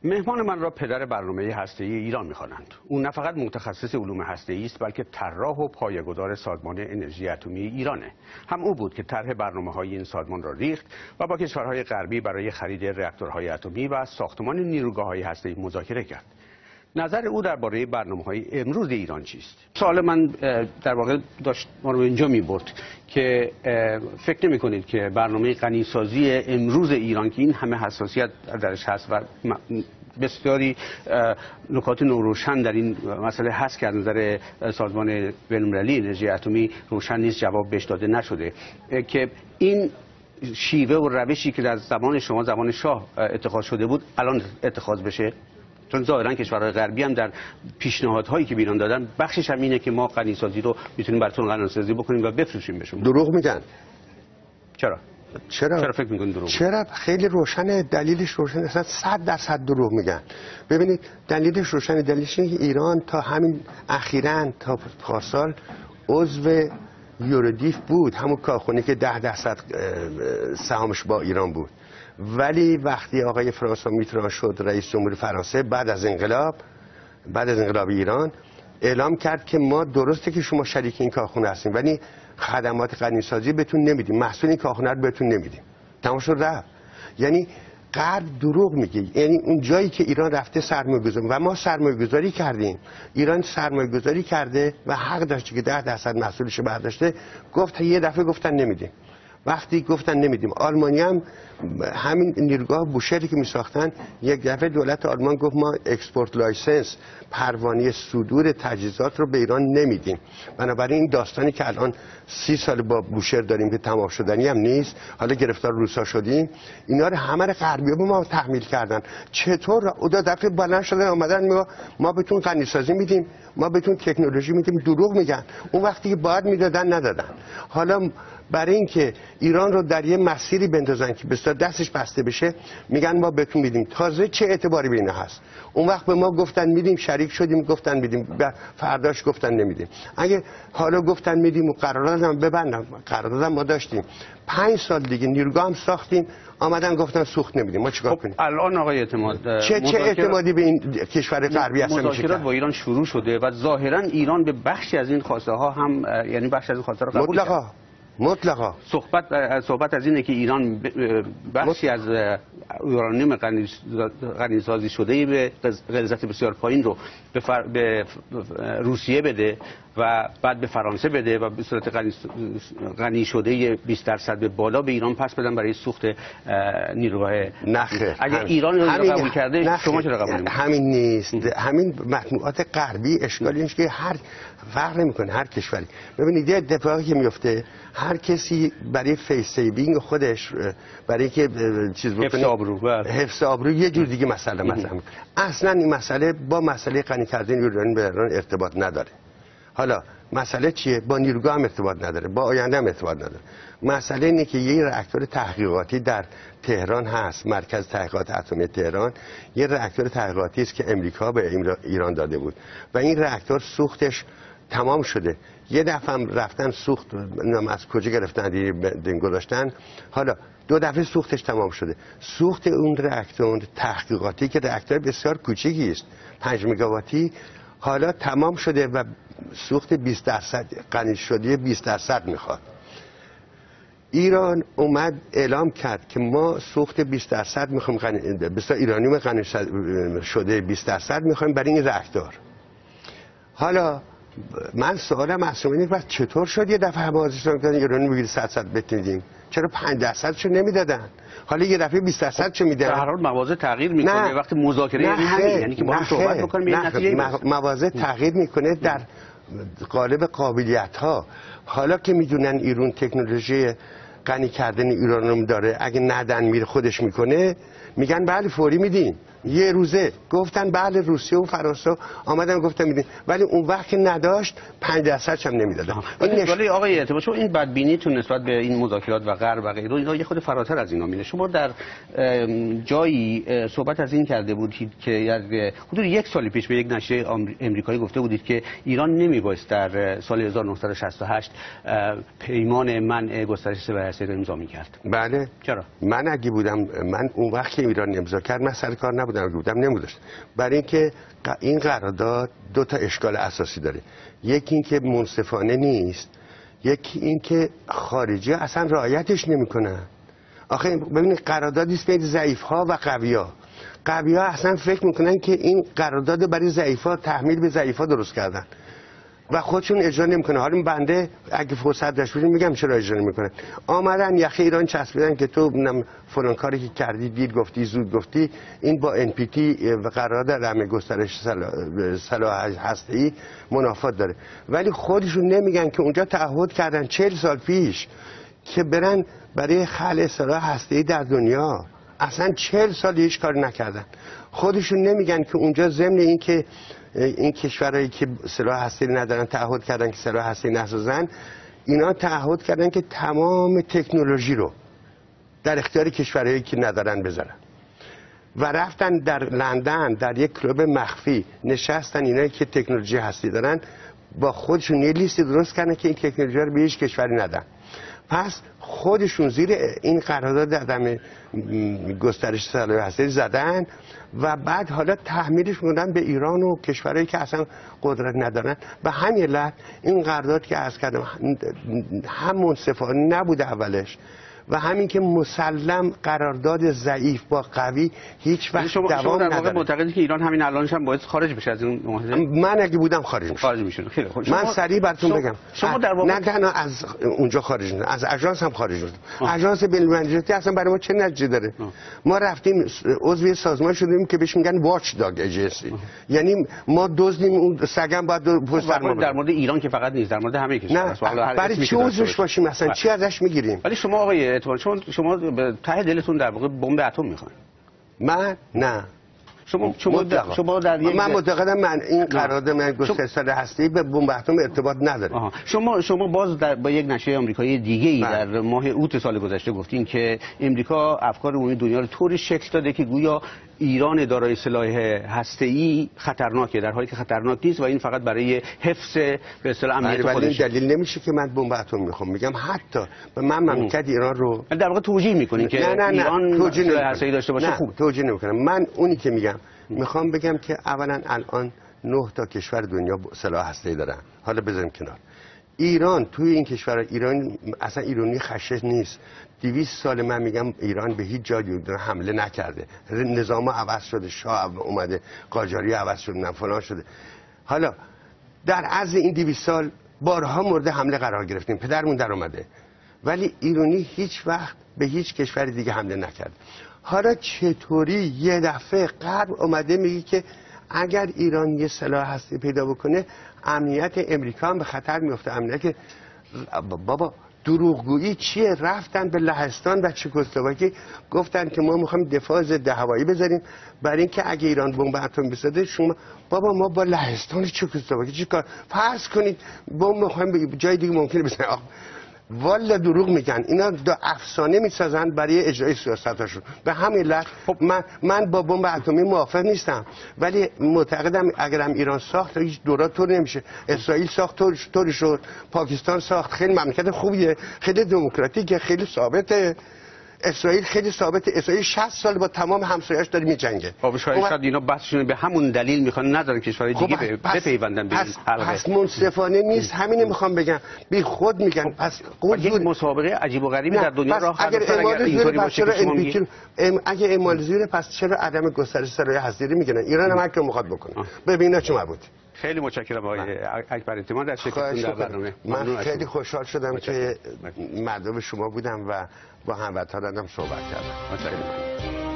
مهمان من را پدر برنامه هسته‌ای ایران می‌خوانند. او نه فقط متخصص علوم هسته‌ای است، بلکه طراح و پایه‌گذار سازمان انرژی اتمی ایرانه. هم او بود که طرح برنامه‌های این سازمان را ریخت و با کشورهای غربی برای خرید راکتورهای اتمی و ساختمان نیروگاه‌های هسته‌ای مذاکره کرد. نظر او درباره برنامه‌های امروز ایران چیست؟ سوال من در واقع داشت ما رو اینجا می‌برد که فکر نمی‌کنید که برنامه غنیسازی امروز ایران که این همه حساسیت درش هست و بسیاری نکات نوروشن در این مسئله هست که از نظر سازمان بین‌المللی انرژی اتمی روشن نیست، جواب بهش داده نشده، که این شیوه و روشی که در زمان شما زمان شاه اتخاذ شده بود الان اتخاذ بشه؟ چون ظاهرا کشورهای غربی هم در پیشنهادهایی که ایران دادن بخشش هم اینه که ما غنیسازی رو میتونیم براتون غنیسازی بکنیم و بفروشیم بهشون. دروغ میگن. چرا فکر میکنید دروغ؟ چرا؟ خیلی روشنه، دلیلش روشنه، اصلا 100% دروغ میگن. ببینید دلیلش روشنه، دلیلش اینه که ایران تا همین اخیراً تا پارسال عضو یورودیف بود، همون کارخونه که 10% سهامش با ایران بود. ولی وقتی آقای فرانسوا میتران شد رئیس جمهور فرانسه بعد از انقلاب ایران اعلام کرد که ما درسته که شما شریک این کارخونه هستیم ولی خدمات غنیسازی بهتون نمیدیم، محصول این کارخونه رو بهتون نمیدیم. تمام شد رفت. یعنی غرب دروغ میگه. یعنی اون جایی که ایران رفته سرمایه‌گذاری و ما سرمایه‌گذاری کردیم، ایران سرمایه‌گذاری کرده و حق داشته که 10% محصولش رو برداشته. گفت یه دفعه گفتن نمیدیم. وقتی گفتن نمیدیم، آلمانی هم همین نیروگاه بوشهری که میساختن یک دفعه دولت آلمان گفت ما اکسپورت لایسنس، پروانه صدور تجهیزات رو به ایران نمیدیم. بنابراین این داستانی که الان 30 سال با بوشهر داریم که تمام شدنی هم نیست، حالا گرفتار روسا شدیم، اینا رو همه رو غربی‌ها به ما تحمیل کردن. چطور او دو دفعه بلند شدن اومدن ما بهتون غنیسازی میدیم، ما بهتون تکنولوژی میدیم؟ دروغ میگن. اون وقتی که باید میدادن ندادن. حالا برای اینکه ایران رو در یه مسیری بندازن که بسیار دستش بسته بشه میگن ما بهتون میدیم. تازه چه اعتباری به اینا هست؟ اون وقت به ما گفتن میدیم، شریک شدیم، گفتن میدیم، فرداش گفتن نمیدیم. اگه حالا گفتن میدیم و قراردادم ببندم، قراردادم ما داشتیم 5 سال دیگه نیروگاه هم ساختیم، آمدن گفتن سوخت نمیدیم. ما چیکار کنیم؟ الان آقای اعتماد چه اعتمادی به این کشور غربی هست؟ مذاکرات با ایران شروع شده و ظاهرا ایران به بخشی از این خواسته ها هم، یعنی بخشی از این خواسته رو قبول کرد. مطلقا صحبت از اینه که ایران بخشی از یورانیوم غنیسازی شده به غلظت بسیار پایین رو به روسیه بده و بعد به فرانسه بده و به صورت غنی شده 20% به بالا به ایران پس بدن برای سوخت نیروگاه. نخه. اگه ایران رو قبول کرده شما چرا قبول نمی‌کنید؟ همین نیست. همین مطبوعات غربی اشکالی نیست که هر فرق نمی‌کنه هر کشوری. ببینید یه اتفاقی که میفته، هر کسی برای فیس سیوینگ خودش، برای اینکه چیز بکنه، حفظ آبرو یه جور دیگه مسئله مطرح می‌کنه. اصلا این مسئله با مسئله غنی کردن یورانیوم به ایران ارتباط نداره. حالا مسئله چیه؟ با نیروگاه هم ارتباط نداره، با آینده هم ارتباط نداره. مسئله اینه که یه راکتور تحقیقاتی در تهران هست، مرکز تحقیقات اتمی تهران، یه راکتور تحقیقاتی است که امریکا به ایران داده بود و این راکتور سوختش تمام شده. یه دفعه هم رفتن سوخت، از کجا گرفتن دین گذاشتن، حالا 2 دفعه سوختش تمام شده. سوخت اون راکتور تحقیقاتی که راکتور بسیار کوچیکی است، 5 مگاواتی، حالا تمام شده و سوخت 20% غنی شده 20% میخواد. ایران اومد اعلام کرد که ما سوخت 20% میخوایم، بسیار ایرانیوم غنی شده 20% میخوایم برای این راکتور. حالا من سوالم اصلا اینه که چطور شد یه دفعه حوازشون کردن ایرانی بگید 100 بتونیم، چرا 5% شو نمیدادن؟ حالا یه دفعه 20% شو میدن. در هر حال مواضع تغییر میکنه وقتی مذاکره یعنی که با هم صحبت بکنیم یه نتیجه مواضع تغییر میکنه در قالب قابلیت ها. حالا که میدونن ایران تکنولوژی غنی کردن ایرانیوم داره، اگه ندن میره خودش میکنه، میگن بله فوری میدیم. یه روزه گفتن بله روسیه و فرانسه آمدن گفتن میدیم، ولی اون وقت که نداشت 5% هم نمیدادن. ولی آقای اعتماد شما این بدبینیتون نسبت به این مذاکرات و غرب و غیره اینا یه خود فراتر از اینا میره. شما در جایی صحبت از این کرده بودید که حدود 1 سال پیش به یک نشریه آمریکایی گفته بودید که ایران نمیبایست در سال 1968 پیمان منع گسترش هسته‌ای امضا می‌کرد. بله. چرا؟ من اگه بودم، من اون وقت که ایران امضا کرد من سر کار نبودم، اگه بودم نمی‌داشت. برای اینکه این قرارداد دو تا اشکال اساسی داره. یکی این که منصفانه نیست، یکی این که خارجی اصلا رعایتش نمی‌کنن. آخه ببینید قراردادی است بین ضعیف‌ها و قوی‌ها. قوی‌ها اصلا فکر میکنن که این قرارداد برای ضعیف‌ها تحمیل به ضعیف‌ها درست کردن و خودشون اجرا نمیکنه. حالا بنده اگه فرصت داشت بودم میگم چرا اجرا نمیکنن. آمدن یخه ایران چسبیدن که تو فلان کاری که کردی دیر گفتی زود گفتی، این با NPT و قرارداد عدم گسترش سلاح هسته‌ای منافات داره، ولی خودشون نمیگن که اونجا تعهد کردن 40 سال پیش که برن برای خلع سلاح هسته‌ای در دنیا. اصلا 40 سال هیچ کاری نکردن. خودشون نمیگن که اونجا ضمن این که این کشورهایی که سلاح هسته‌ای ندارن تعهد کردن که سلاح هسته‌ای نسازن، اینا تعهد کردن که تمام تکنولوژی رو در اختیار کشورهایی که ندارن بذارن و رفتن در لندن در یک کلوب مخفی نشستن اینایی که تکنولوژی هستی دارن با خودشون یه لیستی درست کردن که این تکنولوژی رو به هیچ کشوری ندن. پس خودشون زیر این قرارداد عدم گسترش سلاح هسته‌ای زدن و بعد حالا تحمیلش می‌کنن به ایران و کشورهایی که اصلا قدرت ندارن. به همین علت این قرارداد که عرض کردم هم منصفانه نبود اولش و همین که مسلم قرارداد ضعیف با قوی هیچ وقت دوام نداره. شما در واقع معتقدید که ایران همین الانش هم باید خارج بشه از این معاهده؟ من اگه بودم خارج میشدم. خیلی خوب. من سریع براتون بگم. شما در واقع نه تنها از اونجا خارج میشدم، از آژانس هم خارج میشدم. آژانس بین‌المللی اصلا برای ما چه نتیجه داره؟ ما رفتیم عضو سازمان شدیم که بهش میگن واچ داگ ایجنسی، یعنی ما دزدیم اون سگم باید پشت سر ما. در مورد ایران که فقط نیست، در مورد همه کشورها. برای چی عضوش باشیم مثلا؟ چی ازش میگیریم؟ ولی شما آقای اعتبار شما به ته دلتون در واقع بمب اتم میخواین. من نه. شما در یک من معتقدم من این قرارداد من گسترش هسته‌ای به بمب اتم ارتباط نداره. شما باز با یک نشریه آمریکایی دیگه‌ای در ماه اوت سال گذشته گفتین که امریکا افکار عمومی دنیا رو طوری شکل داده که گویا ایران دارای سلاح هسته‌ای خطرناکه، در حالی که خطرناک نیست و این فقط برای حفظ به اصطلاح امنیت خودشه. ولی دلیل نمیشه که من بمب اتم میخوام. میگم حتی به من مملکت ایران رو در واقع توجیه میکنین که ایران سلاح هسته‌ای داشته باشه. خوب توجیه نمیکنم. من اونی که میگم میخوام بگم که اولا الان 9 تا کشور دنیا سلاح هسته‌ای دارن. حالا بذاریم کنار ایران. توی این کشورها ایران اصلا ایرانی خشش نیست. 200 سال من میگم ایران به هیچ جایی حمله نکرده. نظام عوض شده، شاه اومده، قاجاری عوض شده، فلان شده. حالا در عرض این 200 سال بارها مورد حمله قرار گرفتیم، پدرمون در اومده، ولی ایرانی هیچ وقت به هیچ کشور دیگه حمله نکرد. حالا چطوری یه دفعه غرب اومده میگه که اگر ایران یه سلاح هستی پیدا بکنه امنیت امریکا هم به خطر میفته؟ امنیت بابا دروغگویی چیه؟ رفتن به لهستان و چکسلواکی گفتن که ما میخوایم دفاع ضد هوایی بذاریم برای اینکه اگه ایران بمب اتم بسازه شما. بابا ما با لهستان چکسلواکی چیکار؟ فرض کنید بمب میخوایم جای دیگه ممکنه بزنیم. والا دروغ میگن. اینا دو افسانه میسازن برای اجرای سیاستاشون. به همین علت من با بمب اتمی موافق نیستم، ولی معتقدم اگرم ایران ساخت هیچ دورات طور نمیشه. اسرائیل ساخت طوری شد، پاکستان ساخت، خیلی مملکت خوبیه، خیلی دموکراتیکه، خیلی ثابته. اسرائیل خیلی ثابته. اسرائیل 60 سال با تمام همسایه‌اش داره میجنگه. خب شاید اینا بحثشون به همون دلیل میخوان ندارن کشورهای دیگه بپیوندن به این حلقه. پس منصفانه نیست. همینه میخوام بگم. بی خود میگن. پس یک مسابقه عجیب و غریبی در دنیا راه انداختن. اگر اینطوری باشه اگه اعمال زیر پس چرا عدم گسترش سلاح هسته‌ای میگن؟ ایران هم که میخواد بکنه. ببینا چه مربوطه. خیلی متشکرم آقای اکبر اعتماد در شرکتتون در برنامه. من خیلی خوشحال شدم که مدعو شما بودم و با هموطنانم صحبت کردم. متشکرم.